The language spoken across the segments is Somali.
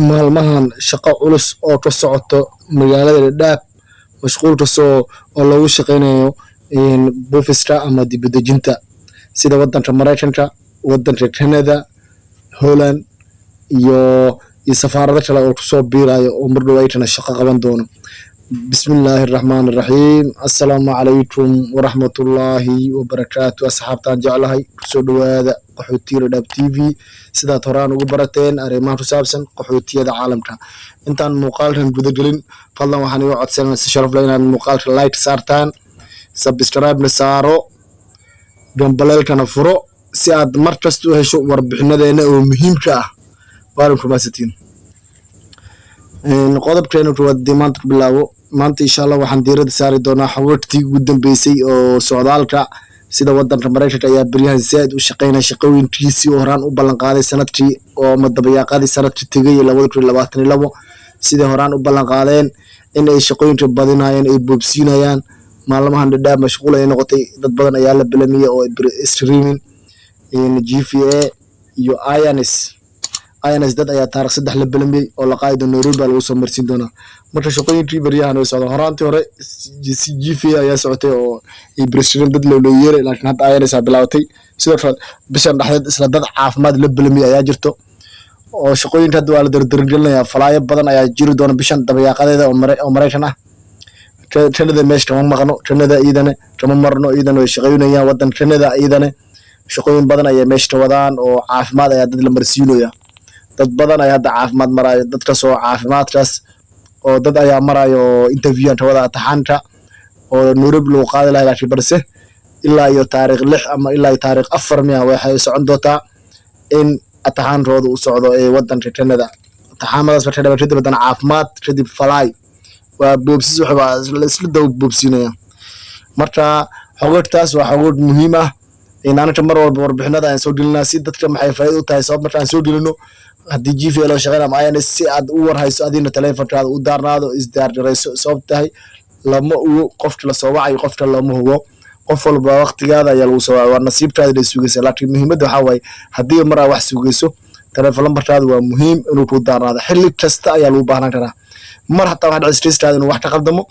maalmahan shaqo culus oo ka socoto magaalada Dadaab mashquul kastoo oo lagu shaqeynayo buufiska ama dibadejinta sida wadanka Mareykanka, wadanka Canada, Holland iyo safaarado kale oo kusoo biirayo oo mar dhow ay kana shaqo qaban doono. Bismillahir Rahmanir Rahim. Assalaamu calaykum waraxmatullaahi wabarakaatu. Asxaabtaan jeclahay kusoo dhawaada qaxootiga Dadaab TV sidaad horaan ugu barateen arrimaha ku saabsan qaxootiyada caalamka. Intaan muuqaalkan guda gelin fadlan waxaan igu codsanayaa si sharaf leh inaad muuqaalka like saartaan, subscribe na saaro, gambaleelkana furo si aad mar kasta u hesho warbixinadeena oo muhiimka ah. Waarin kumaasatiin. qodobkeena koowaad maanta ku bilaabo maanta insha Allah waxaan diirada saari doonaa xogtii ugu dambeysay oo socdaalka sida wadanka Mareykanka ayaa baryahan zaid u shaqeynaya shaqooyinkiisii oo horaan u ballan qaaday sanadkii oo madabayaaqadii sanadkii tagay 2022 sida horaan u ballan qaadeen in ay shaqooyinka badinayaan ay boobsiinayaan maalmahan Dadaab mashquul ay noqotay dad badan ayaa la bilamiyay oo streaming GFA iyo INS dad ayaa taariikh 3 la bilamiyay oo la qaado Nairobi lagu soo marsiin doona marka shaqooyinkii baryahan ay socdo horaantii hore GFA ayaa socotay oo president dad loo yeeray laakiin hadda INS ay bilaawtay sidoo kale bishan dhaxdeed isla dad caafimaad la bilamiyay ayaa jirto oo shaqooyinka hadda waa la dardargelinayaa falaayo badan ayaa jiri doona bishan dabayaaqadeeda oo Mareykan ah Canada meesha kama maqno Canada iidana kama marno iidana way shaqeynayaan wadan Canada iidana shaqooyin badan ayaa meesha wadaan oo caafimaad ayaa dad la marsiinaya dad badan ayaa hadda caafimaad marayo dadka soo caafimaadkaas oo dad ayaa marayo interview inta wada taxanka oo Nairobi loo qaadi lahaa laakiin balse ilaa iyo taariikh 6 ama ilaa iyo taariikh 4 miya waxay socon doontaa in ataxaantooda u socdo ee wadanka Canada taxamadaas ka dhawaa kadib badan caafimaad kadib falaay waa boobsis waxa la isla daw boobsinaya marka xogtaas waa xog muhiim ah in aan mar walba warbixinada aan soo gelinaa si dadka maxay faa'iido u tahay sabab markaan soo gelino haddii GFA loo shaqeynaa ama INS si aad u warhayso adina taleefankaada u daarnaado isdaardarayso sabab tahay lama ugu qofka la soo wacay qofka lama hubo qof walba waqtigaada ayaa lagu soo wacay waa nasiibtaada la sugaysa laakiin muhiimadda waxa way haddii mar aad wax sugayso taleefan lambarkaada waa muhiim inuu ku daarnaado xilli kasta ayaa lagu baahan karaa mar hataa waxa dhacay stresskaada inuu wax ka qaldamo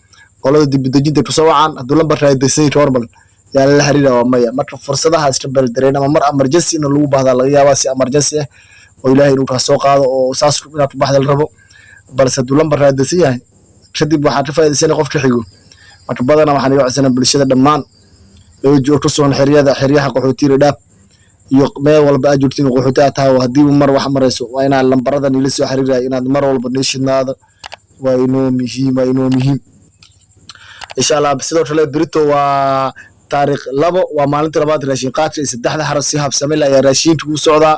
qolada dibadejinta ku soo wacaan hadduu lambarkaada deysay normal yaa la xiriira waa maya marka fursadaha iska baldareen ama mar emergency in lagu baahda laga yaabaa si emergency ah oo Ilaahay inuu ka soo qaado oo saas inaad ku baxda la rabo balse hadduu lambarkaada deysay yahay kadib waxaad ka faa'iideysan qofka xigo marka badanaa waxaan iga codsanaa bulshada dhammaan oo joogto soo xiriyaha qaxootiga Dadaab iyo meel walba aad joogtiin qaxootiga taa haddii mar wax marayso waa inaad lambarada la soo xiriiray inaad mar walba neeshinaada waa inoo muhiim insha Allah sidoo kale berito waa taariikh 2 waa maalinta labaad raashin qaadka 3 xaraf si habsame la ayaa raashinka u socdaa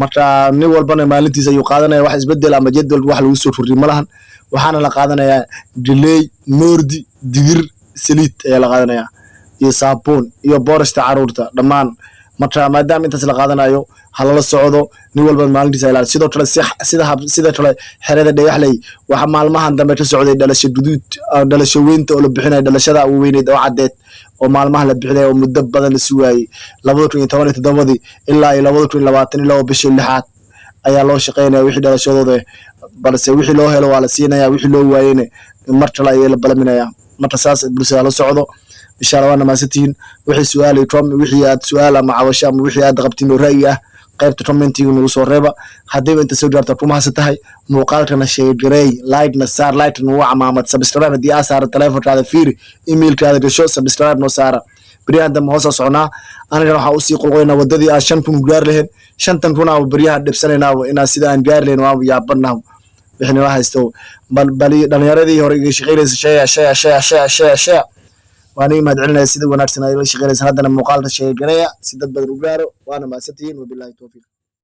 marka nin walbana maalintiisa ayuu qaadanaya wax isbedel ama jadwal wax lagu soo furri malahan waxaana la qaadanayaa delay moordi digir saliid ayaa la qaadanayaa iyo saabuun iyo boorashta caruurta dhammaan marka maadaama intaas la qaadanayo halala socdo nin walba maalintiisa ilaal sidoo kale sida kale xerada dhayaxlay waxa maalmahan dambe ka socday dhalasho guduud dhalasho weynta oo la bixinayo dhalashada ugu weyneed oo cadeed oo maalmaha la bixinayo oo muddo badan la sugaayay 2017 ilaa 2022 bishii 6 ayaa loo shaqeynaya wixii dhalashadooda balse wixii loo helo waa la siinaya wixii loo waayeen mar kale ayaa la balaminaya marka saas bulshada la socdo insha Allah wana maasatiin wixii su'aalay wixii aad su'aal ama cawasho ama wixii aad qabtiin ra'yi ah qaybta commentiga nagu soo reeba haddii inta soo gaarto kuma hasatahay muuqaalkana share gareey like na saar like na waa amaamad subscribe haddii aad saar taleefankaada fiiri emailkaada gasho subscribe no saara bariyahan dambe hoos soconaa aniga waxa u sii qulqoynaa wadadii aan 5,000 gaar lahayn 5,000 aan bariyahan dhibsanaynaa inaan sida aan gaar lahayn waa yaabanahay wixii la haysto bal dhalinyaradii hore iga shaqeynaysa shaya وأنا ما أدعي سيد ونارسنا إلى شغل سنة موقعنا شيء جناية سيد بدر وجاره وأنا ما ستين وبالله التوفيق.